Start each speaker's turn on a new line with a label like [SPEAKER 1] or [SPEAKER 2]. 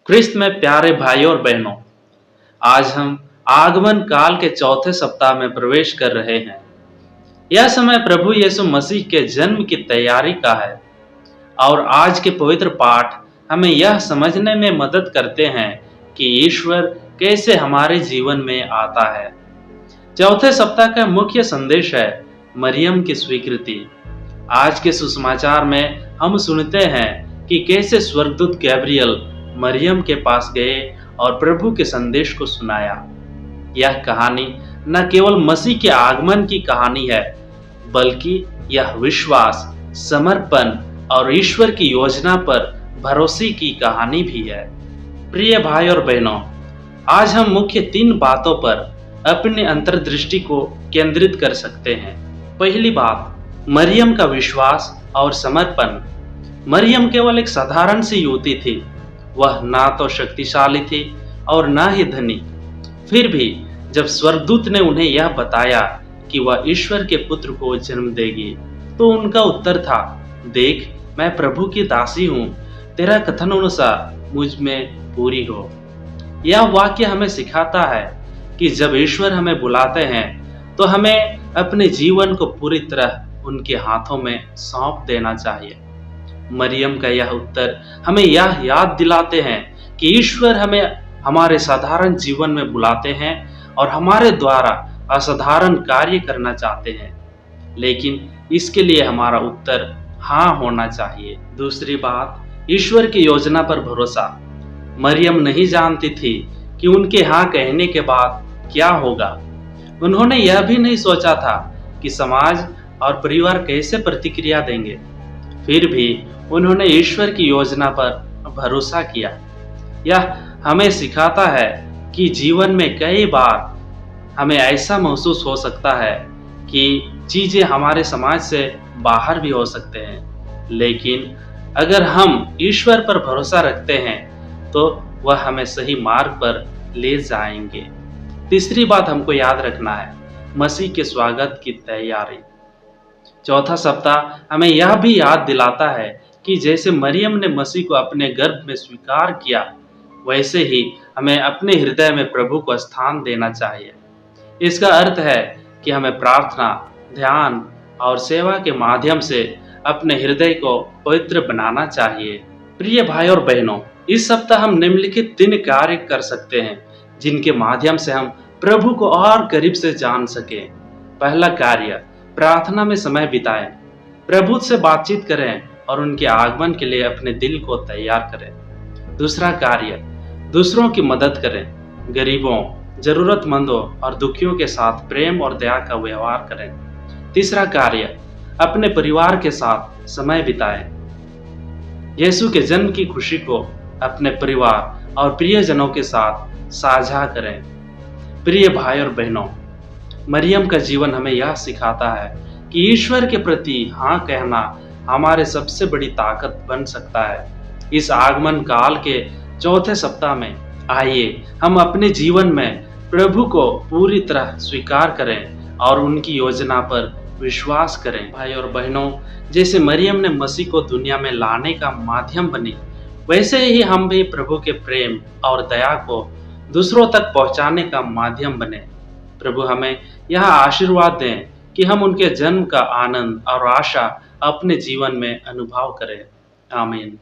[SPEAKER 1] क्रिस्त में प्यारे भाइयों और बहनों, आज हम आगमन काल के चौथे सप्ताह में प्रवेश कर रहे हैं। यह समय प्रभु यीशु मसीह के जन्म की तैयारी का है और आज के पवित्र पाठ हमें यह समझने में मदद करते हैं कि ईश्वर कैसे हमारे जीवन में आता है। चौथे सप्ताह का मुख्य संदेश है मरियम की स्वीकृति। आज के सुसमाचार में हम सुनते हैं कि कैसे स्वर्गदूत गैब्रियल मरियम के पास गए और प्रभु के संदेश को सुनाया। यह कहानी न केवल मसीह के आगमन की कहानी है, बल्कि यह विश्वास, समर्पण और ईश्वर की योजना पर भरोसे की कहानी भी है। प्रिय भाई और बहनों, आज हम मुख्य 3 बातों पर अपनी अंतर्दृष्टि को केंद्रित कर सकते हैं। पहली बात, मरियम का विश्वास और समर्पण। मरियम केवल एक साधारण सी युवती थी। वह ना तो शक्तिशाली थी और ना ही धनी। फिर भी जब स्वर्गदूत ने उन्हें यह बताया कि वह ईश्वर के पुत्र को जन्म देगी, तो उनका उत्तर था, देख, मैं प्रभु की दासी हूँ, तेरा कथन अनुसार मुझ में पूरी हो। यह वाक्य हमें सिखाता है कि जब ईश्वर हमें बुलाते हैं तो हमें अपने जीवन को पूरी तरह उनके हाथों में सौंप देना चाहिए। मरियम का यह उत्तर हमें यह याद दिलाते हैं कि ईश्वर हमें हमारे साधारण जीवन में बुलाते हैं और हमारे द्वारा असाधारण कार्य करना चाहते हैं, लेकिन इसके लिए हमारा उत्तर हाँ होना चाहिए। दूसरी बात, ईश्वर की योजना पर भरोसा। मरियम नहीं जानती थी कि उनके हाँ कहने के बाद क्या होगा। उन्होंने यह भी नहीं सोचा था कि समाज और परिवार कैसे प्रतिक्रिया देंगे। फिर भी उन्होंने ईश्वर की योजना पर भरोसा किया। यह हमें सिखाता है कि जीवन में कई बार हमें ऐसा महसूस हो सकता है कि चीजें हमारे समाज से बाहर भी हो सकते हैं, लेकिन अगर हम ईश्वर पर भरोसा रखते हैं तो वह हमें सही मार्ग पर ले जाएंगे। तीसरी बात हमको याद रखना है, मसीह के स्वागत की तैयारी। चौथा सप्ताह हमें यह भी याद दिलाता है कि जैसे मरियम ने मसीह को अपने गर्भ में स्वीकार किया, वैसे ही हमें अपने हृदय में प्रभु को स्थान देना चाहिए। इसका अर्थ है कि हमें प्रार्थना, ध्यान और सेवा के माध्यम से अपने हृदय को पवित्र बनाना चाहिए। प्रिय भाई और बहनों, इस सप्ताह हम निम्नलिखित 3 कार्य कर सकते हैं जिनके माध्यम से हम प्रभु को और करीब से जान सके। पहला कार्य, प्रार्थना में समय बिताएं। प्रभु से बातचीत करें और उनके आगमन के लिए अपने दिल को तैयार करें। दूसरा कार्य, दूसरों की मदद करें। गरीबों, जरूरतमंदों और दुखियों के साथ प्रेम और दया का व्यवहार करें। तीसरा कार्य, अपने परिवार के साथ समय बिताएं। यीशु के जन्म की खुशी को अपने परिवार और प्रियजनों के साथ साझा करें। प्रिय भाई और बहनों, मरियम का जीवन हमें यह सिखाता है कि ईश्वर के प्रति हाँ कहना हमारे सबसे बड़ी ताकत बन सकता है। इस आगमन काल के चौथे सप्ताह में आइए हम अपने जीवन में प्रभु को पूरी तरह स्वीकार करें और उनकी योजना पर विश्वास करें। भाई और बहनों, जैसे मरियम ने मसीह को दुनिया में लाने का माध्यम बनी, वैसे ही हम भी प्रभु के प्रेम और दया को दूसरों तक पहुंचाने का माध्यम बने। प्रभु हमें यह आशीर्वाद दें कि हम उनके जन्म का आनंद और आशा अपने जीवन में अनुभव करें। आमीन।